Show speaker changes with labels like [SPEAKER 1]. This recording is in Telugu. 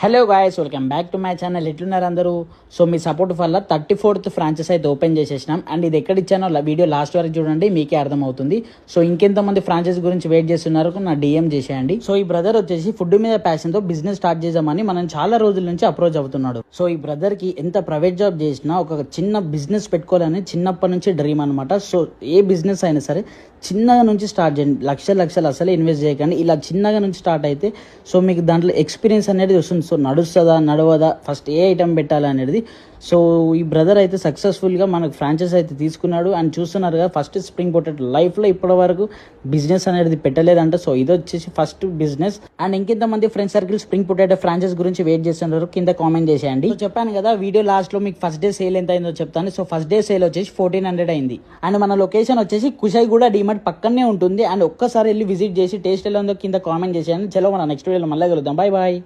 [SPEAKER 1] Hello guys, welcome back to my channel. ఎట్లున్నారు అందరూ? సో మీ సపోర్ట్ వల్ల 34th ఫ్రాంచైజ్ అయితే ఓపెన్ చేసేసినాం. అండ్ ఇది ఎక్కడ ఇచ్చానో వీడియో లాస్ట్ వరకు చూడండి, మీకే అర్థమవుతుంది. సో ఇంకెంతమంది ఫ్రాంచైజ్ గురించి వెయిట్ చేస్తున్నారు నా డిఎం చేసేయండి. సో ఈ బ్రదర్ వచ్చేసి ఫుడ్ మీద ప్యాషన్ తో బిజినెస్ స్టార్ట్ చేద్దామని మనం చాలా రోజుల నుంచి అప్రోచ్ అవుతున్నాడు. సో ఈ బ్రదర్ కి ఎంత ప్రైవేట్ జాబ్ చేసినా ఒక చిన్న బిజినెస్ పెట్టుకోవాలని చిన్నప్పటి నుంచి డ్రీమ్ అనమాట. సో ఏ బిజినెస్ అయినా సరే చిన్నగా నుంచి స్టార్ట్ చేయండి, లక్షలు అసలే ఇన్వెస్ట్ చేయకండి. ఇలా చిన్నగా నుంచి స్టార్ట్ అయితే సో మీకు దాంట్లో ఎక్స్పీరియన్స్ అనేది వస్తుంది. సో నడుస్తుందా నడవదా, ఫస్ట్ ఏ ఐటమ్ పెట్టాలి అనేది. సో ఈ బ్రదర్ అయితే సక్సెస్ఫుల్గా మనకు ఫ్రాంచైజ్ అయితే తీసుకున్నాడు. అండ్ చూస్తున్నారు కదా, ఫస్ట్ స్ప్రింగ్ పొటాటో లైఫ్లో ఇప్పటి వరకు బిజినెస్ అనేది పెట్టలేదంట. సో ఇది వచ్చేసి ఫస్ట్ బిజినెస్. అండ్ ఇంకెంతమంది friend circle spring potato franchise గురించి వెయిట్ చేస్తున్నారు కింద కామెంట్ చేసేయండి. చెప్పాను కదా వీడియో లాస్ట్లో మీకు ఫస్ట్ డే సేల్ ఎంత అయిందో చెప్తాను. సో ఫస్ట్ డే సేల్ వచ్చేసి 1400 అయింది. అండ్ మన లొకేషన్ వచ్చేసి కుషాయిగూడ డిమార్ట్ పక్కనే ఉంటుంది. అండ్ ఒక్కసారి వెళ్ళి విజిట్ చేసి టేస్ట్ ఎలా ఉందో కింద కామెంట్ చేసేయండి. చలో మన నెక్స్ట్ వీడియోలో మళ్ళీ కలుద్దాం. Bye bye.